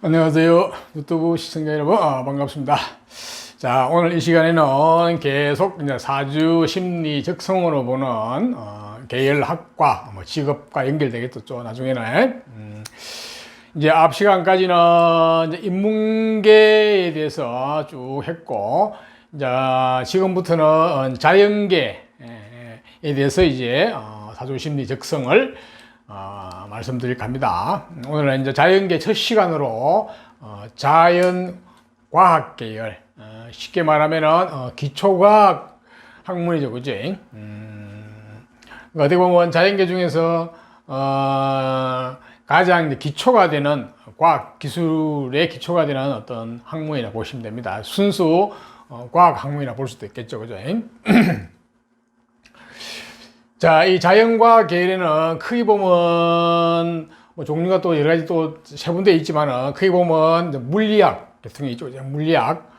안녕하세요. 유튜브 시청자 여러분, 반갑습니다. 자, 오늘 이 시간에는 계속 이제 사주 심리 적성으로 보는 계열학과, 직업과 연결되겠죠. 나중에는. 이제 앞 시간까지는 이제 인문계에 대해서 쭉 했고, 이제 지금부터는 자연계에 대해서 이제 사주 심리 적성을 말씀드릴까 합니다. 오늘은 이제 자연계 첫 시간으로 자연과학 계열, 쉽게 말하면은 기초과학 학문이죠, 그지? 어떻게 보면 자연계 중에서 가장 기초가 되는 과학 기술의 기초가 되는 어떤 학문이라 보시면 됩니다. 순수 과학 학문이라 볼 수도 있겠죠, 그죠? 자, 이 자연과학 계열에는 크게 보면 종류가 또 여러 가지 또 세분되어 있지만은 크게 보면 물리학 같은 게 있죠. 물리학.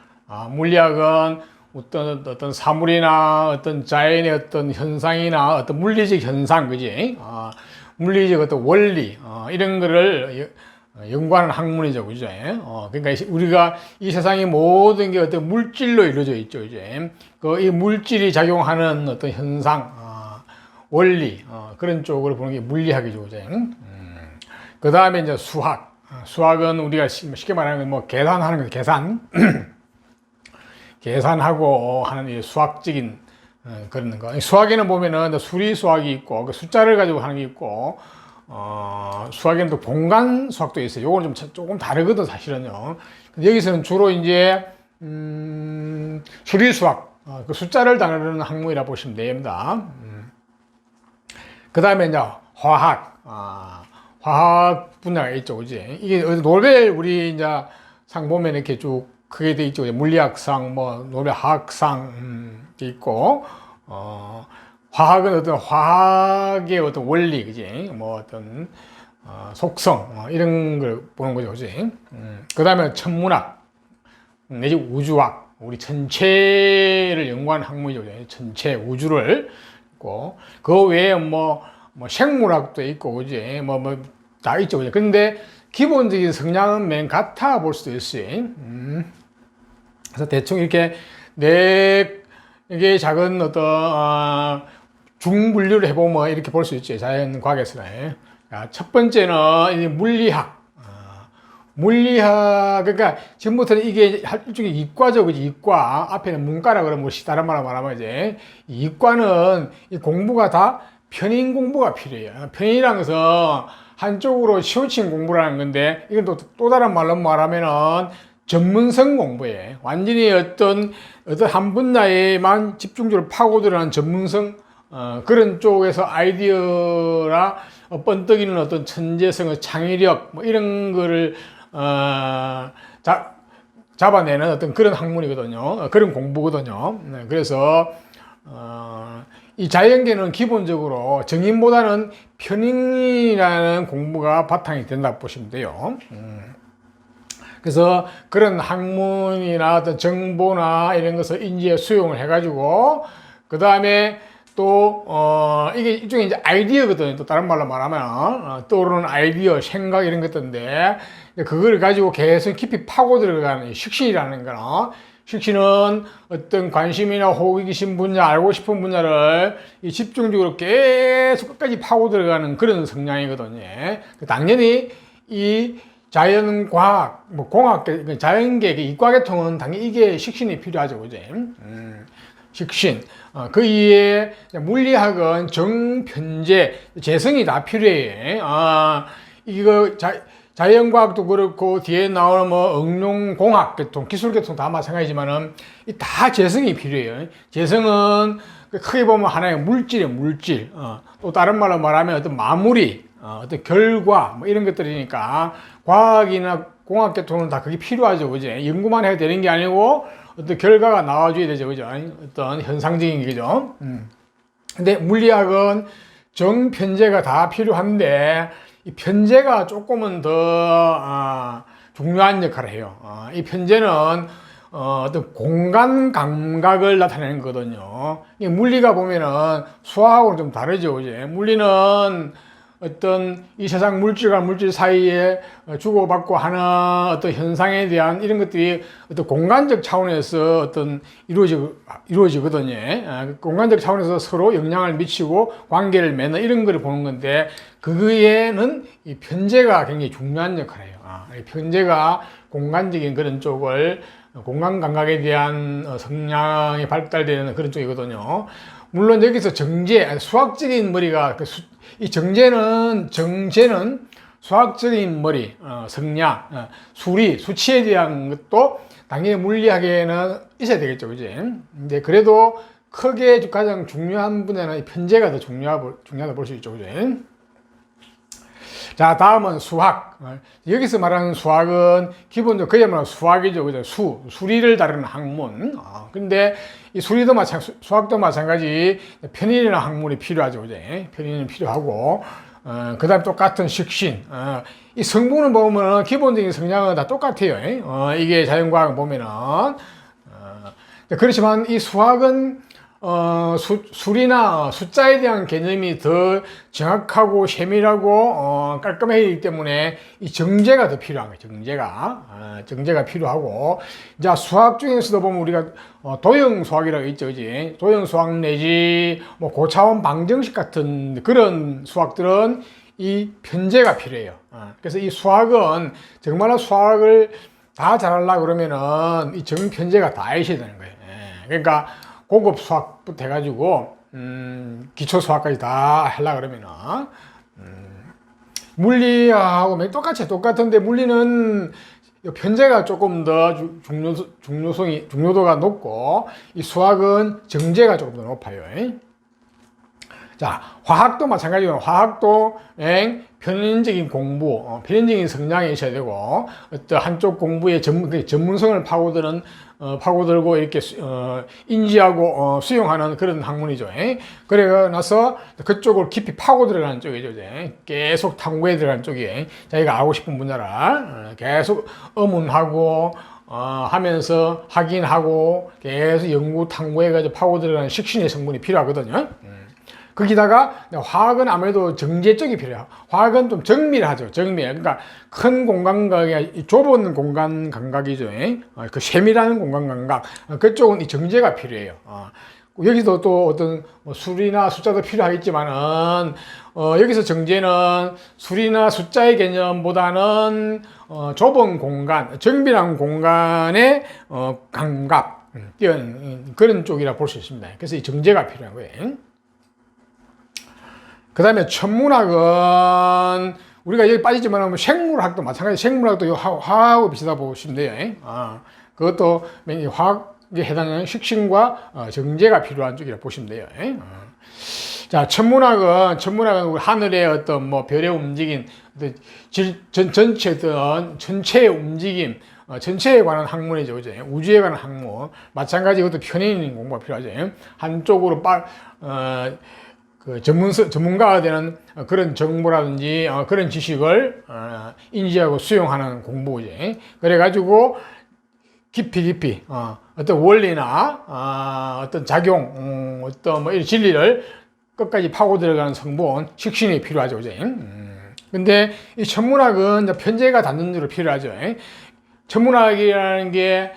물리학은 어떤 사물이나 어떤 자연의 어떤 현상이나 어떤 물리적 현상, 그지? 물리적 어떤 원리, 이런 거를 연구하는 학문이죠, 그죠? 그러니까 우리가 이 세상의 모든 게 어떤 물질로 이루어져 있죠, 이제. 이 물질이 작용하는 어떤 현상, 원리, 그런 쪽으로 보는 게 물리학이죠, 그죠? 그 다음에 이제 수학. 수학은 우리가 쉽게 말하는 뭐 계산하는 거, 계산. 계산하고 하는 이 수학적인 그런 거. 수학에는 보면은 수리 수학이 있고, 그 숫자를 가지고 하는 게 있고, 수학에는 또 공간 수학도 있어요. 요거는 조금 다르거든, 사실은요. 근데 여기서는 주로 이제, 수리 수학, 그 숫자를 다루는 학문이라 보시면 됩니다. 그 다음에 이제 화학, 화학 분야가 있죠, 그지? 이게 노벨 우리 이제 상 보면 이렇게 쭉 크게 돼 있죠. 물리학상, 뭐 노벨 화학상 돼 있고, 화학은 어떤 화학의 어떤 원리, 그지? 뭐 어떤 속성 이런 걸 보는 거죠, 그지? 그 다음에 천문학 내지 우주학, 우리 전체를 연구하는 학문이죠, 그지? 전체 우주를. 그 외에 뭐 생물학도 있고, 그지? 다 있죠, 그지? 근데 기본적인 성향은 맨 같아 볼 수도 있어요. 그래서 대충 이렇게 이게 작은 어떤 중분류를 해보면 이렇게 볼 수 있죠, 자연과학에서는. 첫 번째는 이 물리학. 물리학, 그러니까 지금부터는 이게 일종의 이과죠, 그지? 이과. 앞에는 문과라 그러면 다른 말로 말하면 이제 이과는 이 공부가 다 편인 공부가 필요해요. 편이라는 것은 한쪽으로 치우친 공부라는 건데, 이건 또 다른 말로 말하면은 전문성 공부예요. 완전히 어떤 한 분야에만 집중적으로 파고들어가는 전문성, 그런 쪽에서 아이디어나 번뜩이는 어떤 천재성의 창의력, 뭐 이런 거를 잡아내는 어떤 그런 학문이거든요. 그런 공부거든요. 그래서 이 자연계는 기본적으로 정인보다는 편인이라는 공부가 바탕이 된다고 보시면 돼요. 그래서 그런 학문이나 어떤 정보나 이런 것을 인지에 수용을 해가지고, 그 다음에 또, 이게 일종의 이제 아이디어거든요. 또 다른 말로 말하면, 떠오르는 아이디어, 생각 이런 것들인데, 그걸 가지고 계속 깊이 파고 들어가는 식신이라는 거는, 식신은 어떤 관심이나 호기심 분야, 알고 싶은 분야를 집중적으로 계속 끝까지 파고 들어가는 그런 성향이거든요. 당연히 이 자연과학, 공학계, 자연계, 이과계통은 당연히 이게 식신이 필요하죠, 그죠? 식신. 그 이외에 물리학은 정편재, 재성이 다 필요해. 이거 자연과학도 그렇고 뒤에 나오는 뭐 응용공학계통, 기술계통 다 마찬가지지만은 다 재성이 필요해요. 재성은 크게 보면 하나의 물질이에요, 물질. 또 다른 말로 말하면 어떤 마무리, 어떤 결과, 뭐 이런 것들이니까 과학이나 공학계통은 다 그게 필요하죠, 그죠? 연구만 해야 되는 게 아니고 어떤 결과가 나와줘야 되죠, 그죠? 어떤 현상적인 게죠. 근데 물리학은 정편재가 다 필요한데 이 편재가 조금은 더 중요한 역할을 해요. 이 편재는 어떤 공간 감각을 나타내는 거거든요. 물리가 보면은 수학하고는 좀 다르죠, 그죠? 물리는 어떤 이 세상 물질과 물질 사이에 주고받고 하는 어떤 현상에 대한 이런 것들이 어떤 공간적 차원에서 어떤 이루어지거든요. 공간적 차원에서 서로 영향을 미치고 관계를 맺는 이런 거를 보는 건데, 그거에는 이 편재가 굉장히 중요한 역할을 해요. 편재가 공간적인 그런 쪽을, 공간 감각에 대한 성향이 발달되는 그런 쪽이거든요. 물론 여기서 정제, 수학적인 머리가, 이 정제는 수학적인 머리, 성량, 수리, 수치에 대한 것도 당연히 물리학에는 있어야 되겠죠, 그지? 근데 그래도 크게 가장 중요한 분야는 이 편제가 더 중요하다 볼 수 있죠, 그지? 자, 다음은 수학. 여기서 말하는 수학은 기본적으로 그야말로 수학이죠, 그죠? 수리를 다루는 학문. 근데 이 수학도 마찬가지 편인이라는 학문이 필요하죠, 그죠? 편인은 필요하고, 그 다음에 똑같은 식신. 이 성분을 보면 기본적인 성향은 다 똑같아요. 이게 자연과학을 보면은. 그렇지만 이 수학은 수리나 숫자에 대한 개념이 더 정확하고 세밀하고 깔끔하기 때문에 이 정제가 더 필요한 거예요. 정제가 필요하고, 자, 수학 중에서도 보면 우리가 도형 수학이라고 있죠, 그지? 도형 수학 내지 뭐 고차원 방정식 같은 그런 수학들은 이 편제가 필요해요. 그래서 이 수학은 정말로 수학을 다 잘하려고 그러면은 이 정편제가 다 있어야 되는 거예요. 그러니까 고급 수학부터 해가지고 기초 수학까지 다 하려고 그러면은 물리하고 똑같은데 물리는 편제가 조금 더 중요도가 높고, 이 수학은 정제가 조금 더 높아요. 자, 화학도 마찬가지로 화학도 편인적인 공부, 편인적인 성향이 있어야 되고, 어떤 한쪽 공부의 전문성을 파고들고 이렇게 인지하고 수용하는 그런 학문이죠. 그래 나서 그쪽을 깊이 파고 들어가는 쪽이죠. 계속 탐구에 들어가는 쪽이 자기가 알고 싶은 분야를 계속 의문하고 하면서 확인하고 계속 연구 탐구해가지고 파고 들어가는 식신의 성분이 필요하거든요. 거기다가 화학은 아무래도 정제 쪽이 필요해요. 화학은 좀 정밀하죠. 그러니까 큰 공간 감각이 좁은 공간 감각이죠. 그 세밀한 공간 감각, 그쪽은 이 정제가 필요해요. 여기서 또 어떤 수리나 숫자도 필요하겠지만은 여기서 정제는 수리나 숫자의 개념보다는 좁은 공간, 정밀한 공간의 감각, 그런 쪽이라 볼 수 있습니다. 그래서 이 정제가 필요한 거예요. 그 다음에 천문학은 우리가 여기 빠지지만 생물학도 마찬가지, 생물학도 화학하고 비슷하다 보시면 돼요. 그것도 화학에 해당하는 식신과 정제가 필요한 쪽이라 보시면 돼요. 자, 천문학은 우리 하늘의 어떤 뭐 별의 움직임, 전체의 움직임, 전체에 관한 학문이죠, 그죠? 우주에 관한 학문. 마찬가지 그것도 편인 공부가 필요하죠. 한쪽으로 전문가가 되는 그런 정보라든지 그런 지식을 인지하고 수용하는 공부죠. 그래가지고 깊이 어떤 원리나 어떤 작용, 어떤 뭐 이런 진리를 끝까지 파고 들어가는 성분, 식신이 필요하죠, 그죠? 근데 이 천문학은 편제가 단전적으로 필요하죠. 천문학이라는 게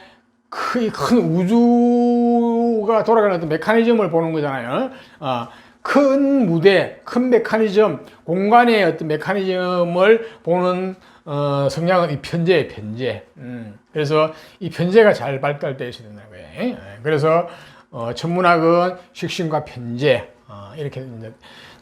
큰 우주가 돌아가는 어떤 메커니즘을 보는 거잖아요. 큰 무대, 큰 메커니즘, 공간의 어떤 메커니즘을 보는 성향은 이 편제. 그래서 이 편제가 잘 발달되어 있어야 된다는 거예요. 그래서 천문학은 식신과 편제,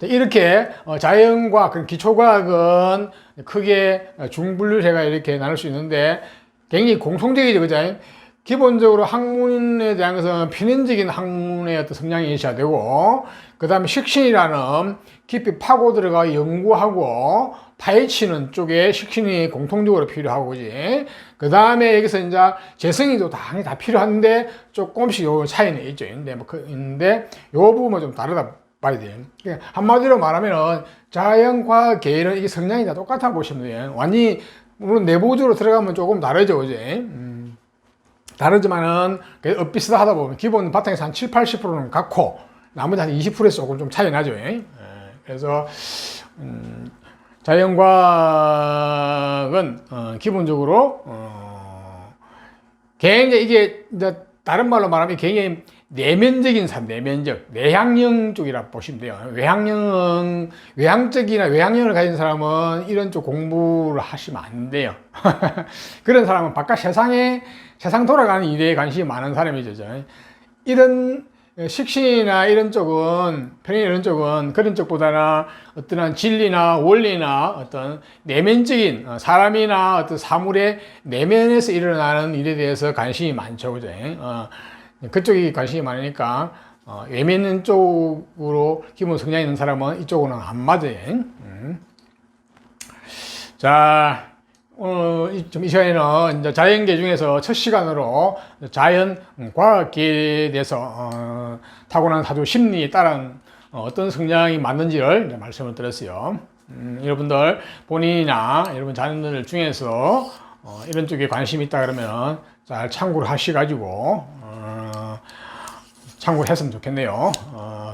이렇게 자연과학, 기초과학은 크게 중분류해가 이렇게 나눌 수 있는데 굉장히 공통적이죠, 그죠? 기본적으로 학문에 대한 것은 편인적인 학문의 어떤 성향이 있어야 되고, 그 다음에 식신이라는 깊이 파고 들어가 연구하고 파헤치는 쪽에 식신이 공통적으로 필요하고, 그지? 그 다음에 여기서 이제 재성이도 당연히 다 필요한데 조금씩 요 차이는 있죠. 근데 요 부분은 좀 다르다 봐야 돼요. 한마디로 말하면은 자연과학 계열은 이게 성향이 다 똑같아 보시면 돼요. 완전히 물론 내부적으로 들어가면 조금 다르죠, 그지? 다르지만은 엇비슷하다 보면 기본 바탕에서 한 70, 80%는 같고 나머지 한 20%에서 조금 좀 차이 나죠. 그래서 자연과학은 기본적으로 굉장히 이게 이제 다른 말로 말하면 굉장히 내면적인 삶, 내향형 쪽이라 보시면 돼요. 외향형을 가진 사람은 이런 쪽 공부를 하시면 안 돼요. 그런 사람은 바깥 세상 돌아가는 일에 관심이 많은 사람이죠. 이런 식신이나 이런 쪽은, 편의 이런 쪽은 그런 쪽보다는 어떤 진리나 원리나 어떤 내면적인 사람이나 어떤 사물의 내면에서 일어나는 일에 대해서 관심이 많죠. 그죠? 그쪽이 관심이 많으니까 외면 쪽으로 기본 성향이 있는 사람은 이쪽으로는 안 맞아요. 자, 오늘 이 시간에는 이제 자연계 중에서 첫 시간으로 자연 과학계에 대해서 타고난 사주 심리에 따른 어떤 성향이 맞는지를 말씀을 드렸어요. 여러분들 본인이나 여러분 자녀들 중에서 이런 쪽에 관심이 있다 그러면 잘 참고를 하셔가지고 참고했으면 좋겠네요.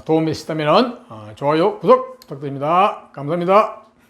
도움이 있었다면 좋아요, 구독 부탁드립니다. 감사합니다.